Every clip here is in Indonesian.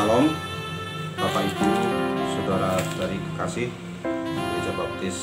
Salam Bapak Ibu, saudara-saudari kekasih Gereja Baptis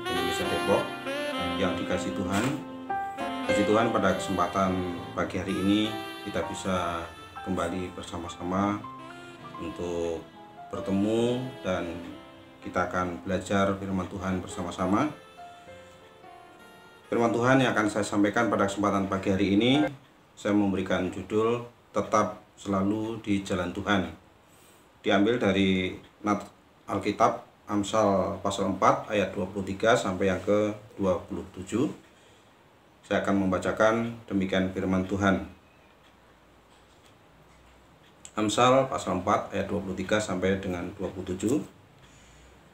Indonesia Depok yang dikasihi Tuhan. Puji Tuhan, pada kesempatan pagi hari ini kita bisa kembali bersama-sama untuk bertemu dan kita akan belajar firman Tuhan bersama-sama. Firman Tuhan yang akan saya sampaikan pada kesempatan pagi hari ini, saya memberikan judul Tetap Selalu di Jalan Tuhan. Diambil dari Alkitab Amsal pasal 4 ayat 23 sampai yang ke-27. Saya akan membacakan demikian firman Tuhan. Amsal pasal 4 ayat 23 sampai dengan 27.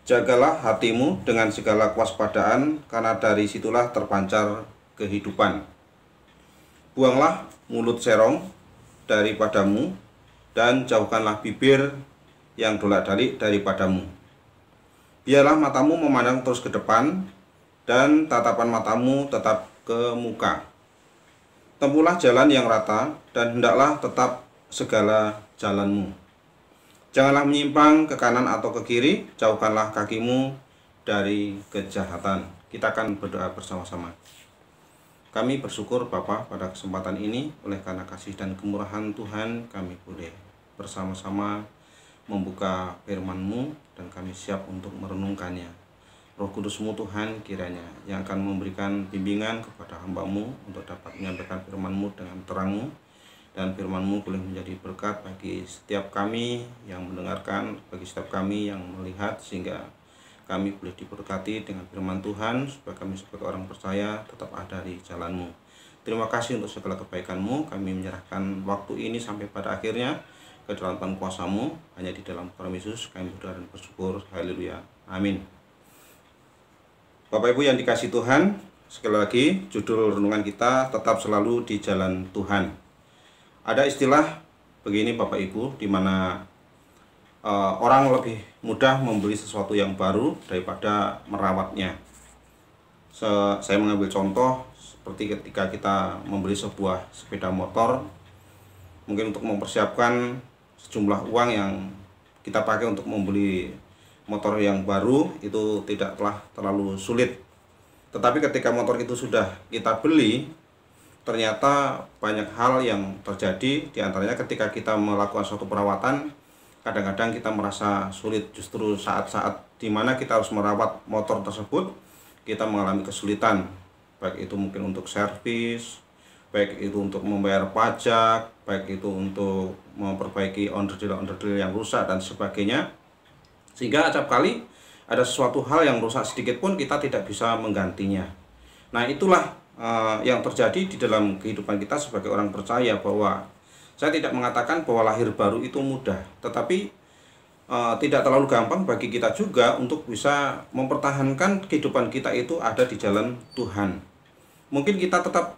Jagalah hatimu dengan segala kewaspadaan, karena dari situlah terpancar kehidupan. Buanglah mulut serong daripadamu, dan jauhkanlah bibir yang dolak-dalik daripadamu. Biarlah matamu memandang terus ke depan, dan tatapan matamu tetap ke muka. Tempuhlah jalan yang rata, dan hendaklah tetap segala jalanmu. Janganlah menyimpang ke kanan atau ke kiri, jauhkanlah kakimu dari kejahatan. Kita akan berdoa bersama-sama. Kami bersyukur Bapa pada kesempatan ini, oleh karena kasih dan kemurahan Tuhan, kami boleh bersama-sama membuka firman-Mu dan kami siap untuk merenungkannya. Roh Kudus-Mu Tuhan kiranya yang akan memberikan bimbingan kepada hamba-Mu untuk dapat menyampaikan firman-Mu dengan terang-Mu, dan firman-Mu boleh menjadi berkat bagi setiap kami yang mendengarkan, bagi setiap kami yang melihat, sehingga kami boleh diberkati dengan firman Tuhan, supaya kami sebagai orang percaya tetap ada di jalan-Mu. Terima kasih untuk segala kebaikan-Mu. Kami menyerahkan waktu ini sampai pada akhirnya ke dalam tangan kuasa-Mu. Hanya di dalam nama Yesus kami berdoa dan bersyukur. Haleluya. Amin. Bapak Ibu yang dikasihi Tuhan, sekali lagi judul renungan kita tetap selalu di jalan Tuhan. Ada istilah begini Bapak Ibu, di mana orang lebih mudah membeli sesuatu yang baru daripada merawatnya. Saya mengambil contoh seperti ketika kita membeli sebuah sepeda motor, mungkin untuk mempersiapkan sejumlah uang yang kita pakai untuk membeli motor yang baru itu tidaklah terlalu sulit. Tetapi ketika motor itu sudah kita beli, ternyata banyak hal yang terjadi, diantaranya ketika kita melakukan suatu perawatan, kadang-kadang kita merasa sulit. Justru saat-saat dimana kita harus merawat motor tersebut, kita mengalami kesulitan, baik itu mungkin untuk servis, baik itu untuk membayar pajak, baik itu untuk memperbaiki onderdil-onderdil yang rusak dan sebagainya. Sehingga acap kali ada sesuatu hal yang rusak sedikit pun kita tidak bisa menggantinya. Nah, itulah yang terjadi di dalam kehidupan kita sebagai orang percaya, bahwa saya tidak mengatakan bahwa lahir baru itu mudah, tetapi tidak terlalu gampang bagi kita juga untuk bisa mempertahankan kehidupan kita itu ada di jalan Tuhan. Mungkin kita tetap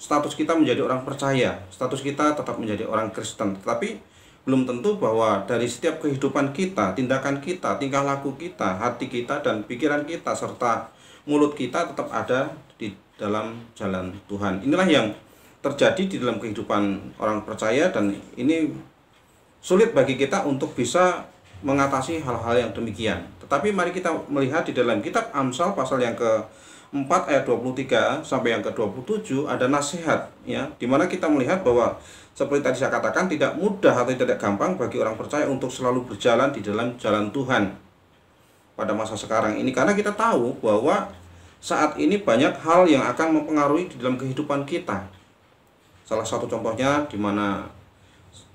status kita menjadi orang percaya, status kita tetap menjadi orang Kristen, tetapi belum tentu bahwa dari setiap kehidupan kita, tindakan kita, tingkah laku kita, hati kita, dan pikiran kita, serta mulut kita tetap ada di dalam jalan Tuhan. Inilah yang terjadi di dalam kehidupan orang percaya, dan ini sulit bagi kita untuk bisa mengatasi hal-hal yang demikian. Tetapi mari kita melihat di dalam kitab Amsal pasal yang ke-4 ayat 23 sampai yang ke-27 ada nasihat, ya, dimana kita melihat bahwa seperti tadi saya katakan, tidak mudah atau tidak gampang bagi orang percaya untuk selalu berjalan di dalam jalan Tuhan pada masa sekarang ini, karena kita tahu bahwa saat ini banyak hal yang akan mempengaruhi di dalam kehidupan kita. Salah satu contohnya di mana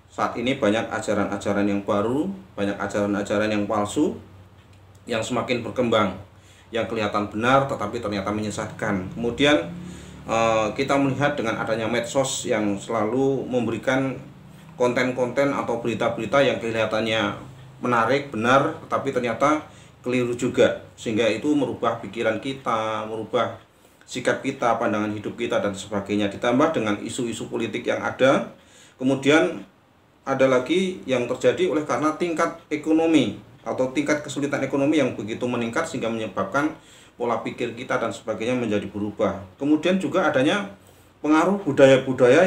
saat ini banyak ajaran-ajaran yang baru, banyak ajaran-ajaran yang palsu yang semakin berkembang, yang kelihatan benar tetapi ternyata menyesatkan. Kemudian kita melihat dengan adanya medsos yang selalu memberikan konten-konten atau berita-berita yang kelihatannya menarik, benar, tetapi ternyata keliru juga, sehingga itu merubah pikiran kita, merubah sikap kita, pandangan hidup kita, dan sebagainya. Ditambah dengan isu-isu politik yang ada. Kemudian ada lagi yang terjadi oleh karena tingkat ekonomi atau tingkat kesulitan ekonomi yang begitu meningkat, sehingga menyebabkan pola pikir kita dan sebagainya menjadi berubah. Kemudian juga adanya pengaruh budaya-budaya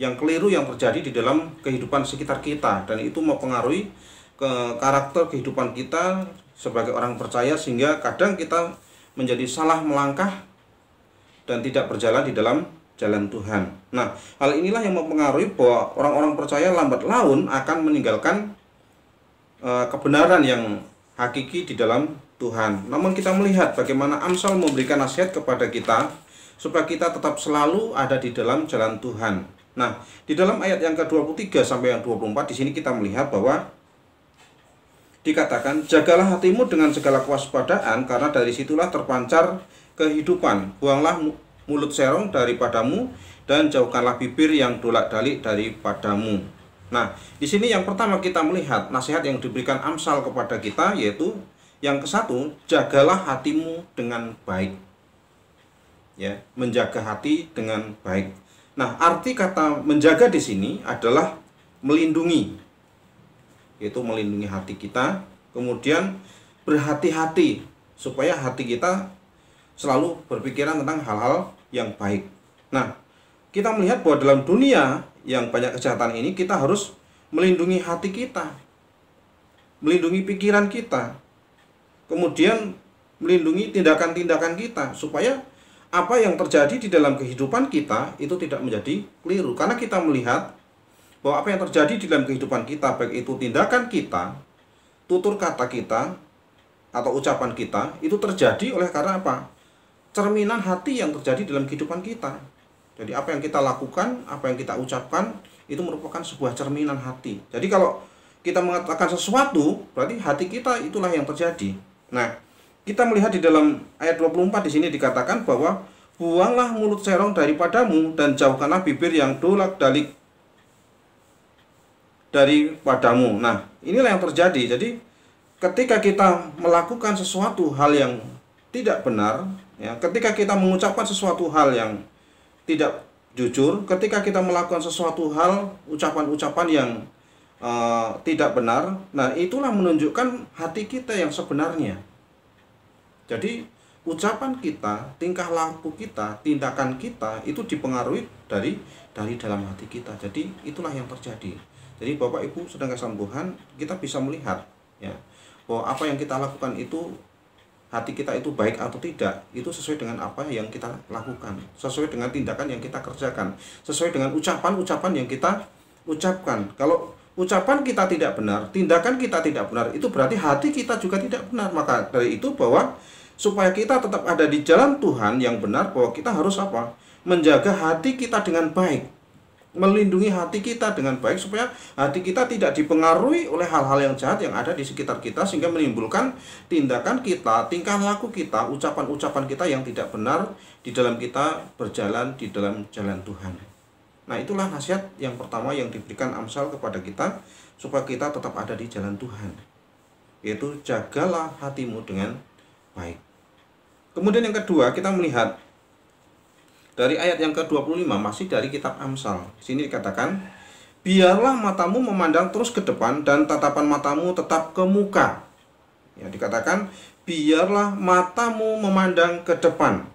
yang keliru yang terjadi di dalam kehidupan sekitar kita, dan itu mempengaruhi ke karakter kehidupan kita sebagai orang percaya, sehingga kadang kita menjadi salah melangkah dan tidak berjalan di dalam jalan Tuhan. Nah, hal inilah yang mempengaruhi bahwa orang-orang percaya lambat laun akan meninggalkan kebenaran yang hakiki di dalam Tuhan. Namun kita melihat bagaimana Amsal memberikan nasihat kepada kita supaya kita tetap selalu ada di dalam jalan Tuhan. Nah, di dalam ayat yang ke-23 sampai yang 24 di sini kita melihat bahwa dikatakan, jagalah hatimu dengan segala kewaspadaan, karena dari situlah terpancar kehidupan. Buanglah mulut serong daripadamu, dan jauhkanlah bibir yang dolak-dalik daripadamu. Nah, di sini yang pertama kita melihat nasihat yang diberikan Amsal kepada kita, yaitu yang ke-1, jagalah hatimu dengan baik. Ya, menjaga hati dengan baik. Nah, arti kata menjaga di sini adalah melindungi, yaitu melindungi hati kita, kemudian berhati-hati supaya hati kita selalu berpikiran tentang hal-hal yang baik. Nah, kita melihat bahwa dalam dunia yang banyak kejahatan ini, kita harus melindungi hati kita, melindungi pikiran kita, kemudian melindungi tindakan-tindakan kita, supaya apa yang terjadi di dalam kehidupan kita itu tidak menjadi keliru. Karena kita melihat bahwa apa yang terjadi di dalam kehidupan kita, baik itu tindakan kita, tutur kata kita, atau ucapan kita, itu terjadi oleh karena apa? Cerminan hati yang terjadi dalam kehidupan kita. Jadi apa yang kita lakukan, apa yang kita ucapkan, itu merupakan sebuah cerminan hati. Jadi kalau kita mengatakan sesuatu, berarti hati kita itulah yang terjadi. Nah, kita melihat di dalam ayat 24 di sini dikatakan bahwa buanglah mulut serong daripadamu, dan jauhkanlah bibir yang dolak-dalik daripadamu. Nah, inilah yang terjadi. Jadi ketika kita melakukan sesuatu hal yang tidak benar, ya, ketika kita mengucapkan sesuatu hal yang tidak jujur, ketika kita melakukan sesuatu hal, ucapan-ucapan yang tidak benar, nah itulah menunjukkan hati kita yang sebenarnya. Jadi ucapan kita, tingkah laku kita, tindakan kita itu dipengaruhi dari dalam hati kita. Jadi itulah yang terjadi. Jadi Bapak Ibu sedang kasih Tuhan, kita bisa melihat, ya, bahwa apa yang kita lakukan itu, hati kita itu baik atau tidak, itu sesuai dengan apa yang kita lakukan, sesuai dengan tindakan yang kita kerjakan, sesuai dengan ucapan-ucapan yang kita ucapkan. Kalau ucapan kita tidak benar, tindakan kita tidak benar, itu berarti hati kita juga tidak benar. Maka dari itu bahwa supaya kita tetap ada di jalan Tuhan yang benar, bahwa kita harus apa? Menjaga hati kita dengan baik, melindungi hati kita dengan baik, supaya hati kita tidak dipengaruhi oleh hal-hal yang jahat yang ada di sekitar kita, sehingga menimbulkan tindakan kita, tingkah laku kita, ucapan-ucapan kita yang tidak benar di dalam kita berjalan di dalam jalan Tuhan. Nah, itulah nasihat yang pertama yang diberikan Amsal kepada kita, supaya kita tetap ada di jalan Tuhan, yaitu jagalah hatimu dengan baik. Kemudian yang kedua, kita melihat dari ayat yang ke-25, masih dari kitab Amsal. Di sini dikatakan, biarlah matamu memandang terus ke depan, dan tatapan matamu tetap ke muka. Ya, dikatakan, biarlah matamu memandang ke depan.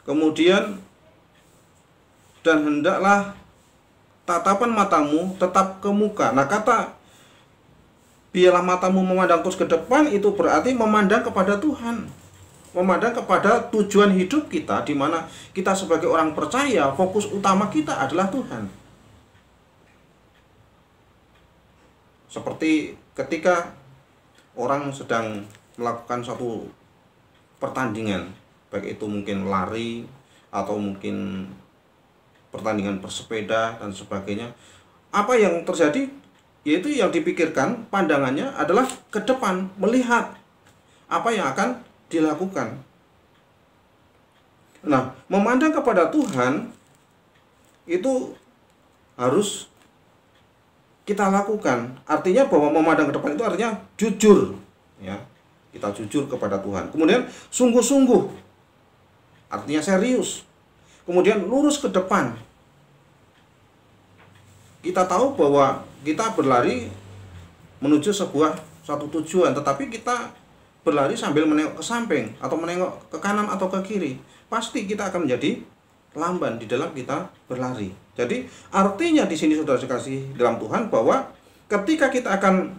Kemudian, dan hendaklah tatapan matamu tetap ke muka. Nah, kata biarlah matamu memandang terus ke depan itu berarti memandang kepada Tuhan, memandang kepada tujuan hidup kita, di mana kita sebagai orang percaya, fokus utama kita adalah Tuhan. Seperti ketika orang sedang melakukan suatu pertandingan, baik itu mungkin lari atau mungkin pertandingan bersepeda dan sebagainya, apa yang terjadi? Yaitu yang dipikirkan, pandangannya adalah ke depan, melihat apa yang akan dilakukan. Nah, memandang kepada Tuhan itu harus kita lakukan. Artinya bahwa memandang ke depan itu artinya jujur, ya. Kita jujur kepada Tuhan. Kemudian sungguh-sungguh, artinya serius. Kemudian lurus ke depan. Kita tahu bahwa kita berlari menuju suatu tujuan, tetapi kita berlari sambil menengok ke samping atau menengok ke kanan atau ke kiri, pasti kita akan menjadi lamban di dalam kita berlari. Jadi artinya di sini saudara sekasih dalam Tuhan, bahwa ketika kita akan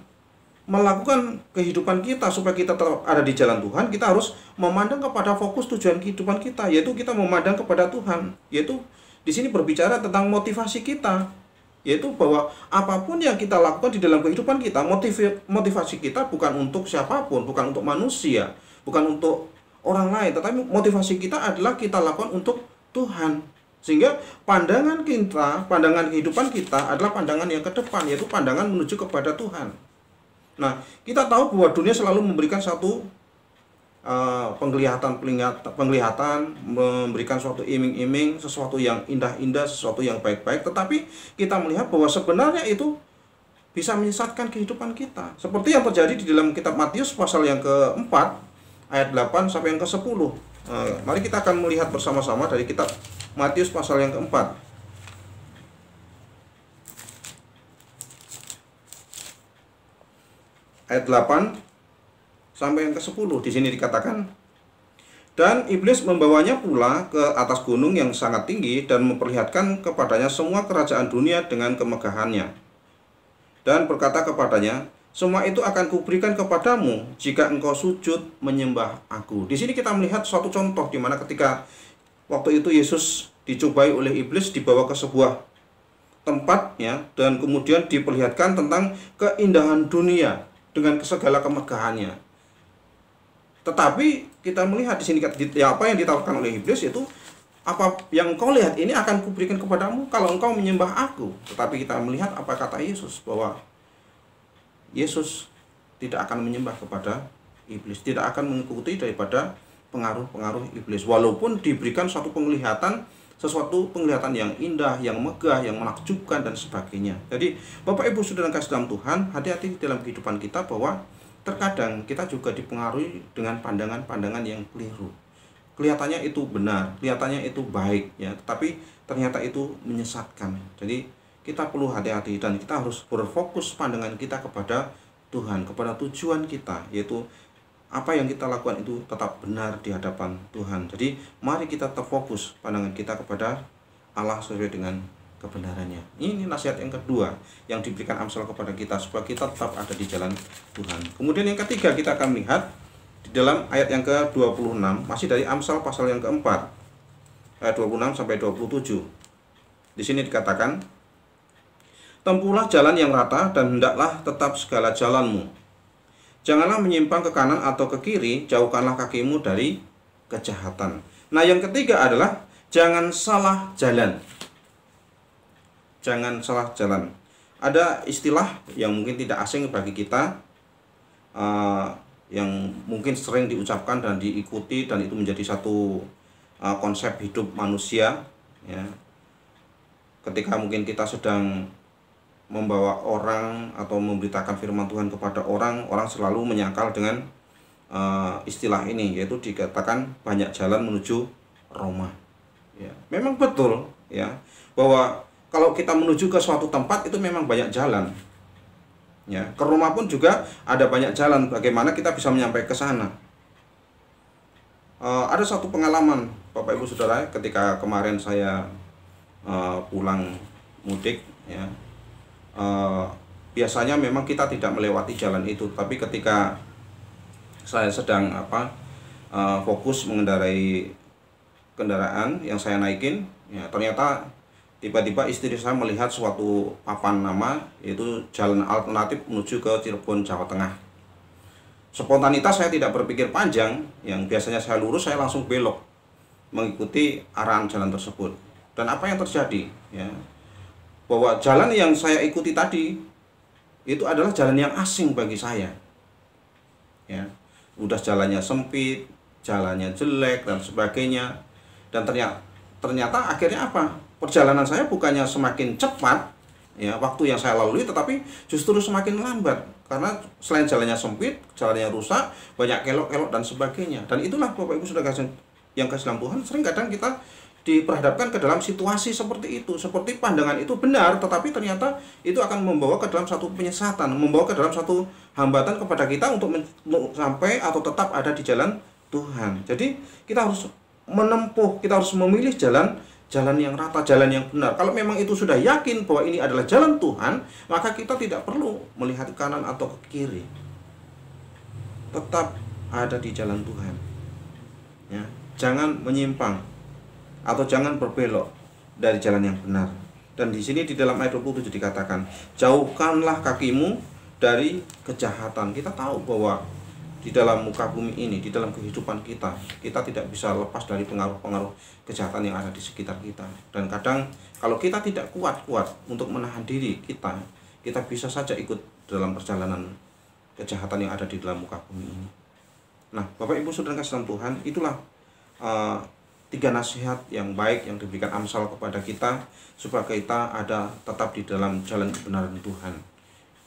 melakukan kehidupan kita supaya kita tetap ada di jalan Tuhan, kita harus memandang kepada fokus tujuan kehidupan kita, yaitu kita memandang kepada Tuhan. Yaitu di sini berbicara tentang motivasi kita, yaitu bahwa apapun yang kita lakukan di dalam kehidupan kita, motivasi kita bukan untuk siapapun, bukan untuk manusia, bukan untuk orang lain, tetapi motivasi kita adalah kita lakukan untuk Tuhan. Sehingga pandangan kita, pandangan kehidupan kita adalah pandangan yang ke depan, yaitu pandangan menuju kepada Tuhan. Nah, kita tahu bahwa dunia selalu memberikan satu penglihatan, memberikan suatu iming-iming, sesuatu yang indah-indah, sesuatu yang baik-baik, tetapi kita melihat bahwa sebenarnya itu bisa menyesatkan kehidupan kita. Seperti yang terjadi di dalam kitab Matius pasal yang keempat, ayat 8 sampai yang ke-10. Mari kita akan melihat bersama-sama dari kitab Matius pasal yang keempat. Ayat 8 sampai yang ke-10. Di sini dikatakan, dan iblis membawanya pula ke atas gunung yang sangat tinggi dan memperlihatkan kepadanya semua kerajaan dunia dengan kemegahannya. Dan berkata kepadanya, semua itu akan kuberikan kepadamu jika engkau sujud menyembah aku. Di sini kita melihat suatu contoh di mana ketika waktu itu Yesus dicobai oleh iblis, dibawa ke sebuah tempat ya, dan kemudian diperlihatkan tentang keindahan dunia dengan segala kemegahannya. Tetapi kita melihat di sini apa yang ditawarkan oleh iblis, itu apa yang kau lihat ini akan kuberikan kepadamu kalau engkau menyembah aku. Tetapi kita melihat apa kata Yesus, bahwa Yesus tidak akan menyembah kepada iblis, tidak akan mengikuti daripada pengaruh-pengaruh iblis, walaupun diberikan suatu penglihatan, sesuatu penglihatan yang indah, yang megah, yang menakjubkan dan sebagainya. Jadi Bapak Ibu Saudara yang kasih dalam Tuhan, hati-hati dalam kehidupan kita bahwa terkadang kita juga dipengaruhi dengan pandangan-pandangan yang keliru. Kelihatannya itu benar, kelihatannya itu baik ya, tetapi ternyata itu menyesatkan. Jadi kita perlu hati-hati dan kita harus berfokus pandangan kita kepada Tuhan, kepada tujuan kita, yaitu apa yang kita lakukan itu tetap benar di hadapan Tuhan. Jadi mari kita terfokus pandangan kita kepada Allah sesuai dengan kebenarannya. Ini nasihat yang kedua yang diberikan Amsal kepada kita, supaya kita tetap ada di jalan Tuhan. Kemudian yang ketiga, kita akan melihat di dalam ayat yang ke-26, masih dari Amsal pasal yang keempat, ayat 26 sampai 27. Di sini dikatakan, tempuhlah jalan yang rata dan hendaklah tetap segala jalanmu. Janganlah menyimpang ke kanan atau ke kiri, jauhkanlah kakimu dari kejahatan. Nah, yang ketiga adalah jangan salah jalan. Jangan salah jalan. Ada istilah yang mungkin tidak asing bagi kita, yang mungkin sering diucapkan dan diikuti, dan itu menjadi satu konsep hidup manusia ya. Ketika mungkin kita sedang membawa orang atau memberitakan firman Tuhan kepada orang, orang selalu menyangkal dengan istilah ini, yaitu dikatakan banyak jalan menuju Roma ya. Memang betul ya, bahwa kalau kita menuju ke suatu tempat itu memang banyak jalan ya. Ke Roma pun juga ada banyak jalan, bagaimana kita bisa menyampai ke sana. Ada satu pengalaman Bapak Ibu Saudara, ketika kemarin saya pulang mudik ya. Biasanya memang kita tidak melewati jalan itu, tapi ketika saya sedang fokus mengendarai kendaraan yang saya naikin ya, ternyata tiba-tiba istri saya melihat suatu papan nama, yaitu jalan alternatif menuju ke Cirebon, Jawa Tengah. Spontanitas saya tidak berpikir panjang, yang biasanya saya lurus, saya langsung belok mengikuti arahan jalan tersebut. Dan apa yang terjadi ya, bahwa jalan yang saya ikuti tadi itu adalah jalan yang asing bagi saya ya. Udah jalannya sempit, jalannya jelek dan sebagainya. Dan ternyata akhirnya apa? Perjalanan saya bukannya semakin cepat ya, waktu yang saya lalui, tetapi justru semakin lambat, karena selain jalannya sempit, jalannya rusak, banyak kelok-kelok dan sebagainya. Dan itulah Bapak Ibu Saudara yang kasih dalam Tuhan, sering kadang kita diperhadapkan ke dalam situasi seperti itu, seperti pandangan itu benar, tetapi ternyata itu akan membawa ke dalam satu penyesatan, membawa ke dalam satu hambatan kepada kita untuk sampai atau tetap ada di jalan Tuhan. Jadi kita harus menempuh, kita harus memilih jalan jalan yang rata, jalan yang benar. Kalau memang itu sudah yakin bahwa ini adalah jalan Tuhan, maka kita tidak perlu melihat ke kanan atau ke kiri. Tetap ada di jalan Tuhan. Ya, jangan menyimpang atau jangan berbelok dari jalan yang benar. Dan di sini di dalam ayat 27 dikatakan, jauhkanlah kakimu dari kejahatan. Kita tahu bahwa di dalam muka bumi ini, di dalam kehidupan kita, kita tidak bisa lepas dari pengaruh-pengaruh kejahatan yang ada di sekitar kita. Dan kadang kalau kita tidak kuat-kuat untuk menahan diri kita bisa saja ikut dalam perjalanan kejahatan yang ada di dalam muka bumi ini. Nah, Bapak Ibu Saudara kasih dalam Tuhan, itulah 3 nasihat yang baik yang diberikan Amsal kepada kita supaya kita ada tetap di dalam jalan kebenaran Tuhan.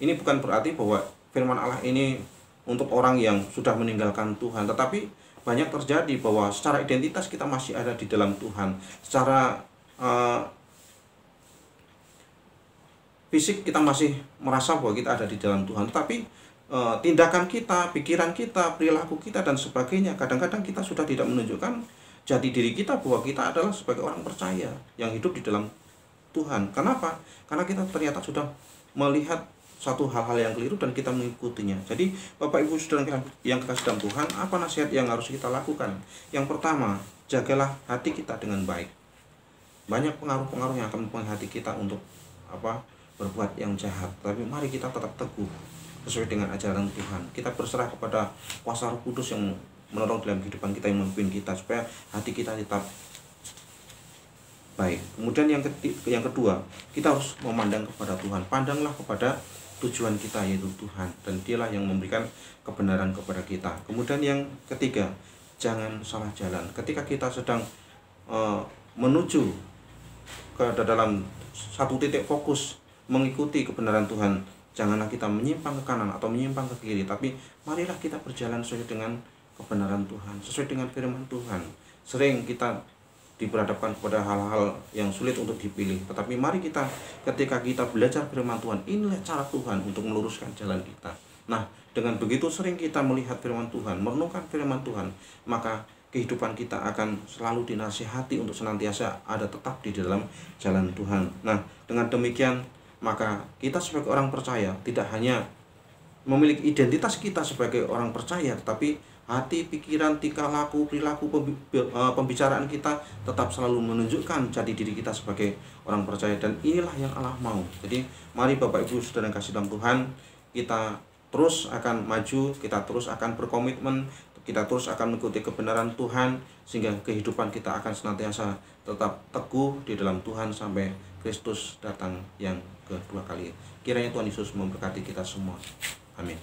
Ini bukan berarti bahwa firman Allah ini untuk orang yang sudah meninggalkan Tuhan, tetapi banyak terjadi bahwa secara identitas kita masih ada di dalam Tuhan, secara fisik kita masih merasa bahwa kita ada di dalam Tuhan, tetapi tindakan kita, pikiran kita, perilaku kita dan sebagainya, kadang-kadang kita sudah tidak menunjukkan jati diri kita bahwa kita adalah sebagai orang percaya yang hidup di dalam Tuhan. Kenapa? Karena kita ternyata sudah melihat satu hal-hal yang keliru dan kita mengikutinya. Jadi Bapak Ibu Saudara yang kekasih dalam Tuhan, apa nasihat yang harus kita lakukan? Yang pertama, jagalah hati kita dengan baik. Banyak pengaruh-pengaruh yang akan mempengaruhi hati kita untuk berbuat yang jahat. Tapi mari kita tetap teguh sesuai dengan ajaran Tuhan. Kita berserah kepada kuasa Roh Kudus yang menolong dalam kehidupan kita, yang memimpin kita supaya hati kita tetap baik. Kemudian yang kedua, kita harus memandang kepada Tuhan. Pandanglah kepada tujuan kita, yaitu Tuhan, dan Dialah yang memberikan kebenaran kepada kita. Kemudian yang ketiga, jangan salah jalan. Ketika kita sedang menuju ke dalam satu titik fokus mengikuti kebenaran Tuhan, janganlah kita menyimpang ke kanan atau menyimpang ke kiri, tapi marilah kita berjalan sesuai dengan kebenaran Tuhan, sesuai dengan firman Tuhan. Sering kita diperhadapkan kepada hal-hal yang sulit untuk dipilih, tetapi mari kita, ketika kita belajar firman Tuhan, inilah cara Tuhan untuk meluruskan jalan kita. Nah, dengan begitu sering kita melihat firman Tuhan, merenungkan firman Tuhan, maka kehidupan kita akan selalu dinasihati untuk senantiasa ada tetap di dalam jalan Tuhan. Nah, dengan demikian maka kita sebagai orang percaya tidak hanya memiliki identitas kita sebagai orang percaya, tetapi hati, pikiran, tingkah laku, perilaku, pembicaraan kita tetap selalu menunjukkan jati diri kita sebagai orang percaya, dan inilah yang Allah mau. Jadi mari Bapak Ibu Saudara yang kasih dalam Tuhan, kita terus akan maju, kita terus akan berkomitmen, kita terus akan mengikuti kebenaran Tuhan, sehingga kehidupan kita akan senantiasa tetap teguh di dalam Tuhan sampai Kristus datang yang kedua kali. Kiranya Tuhan Yesus memberkati kita semua. Amin.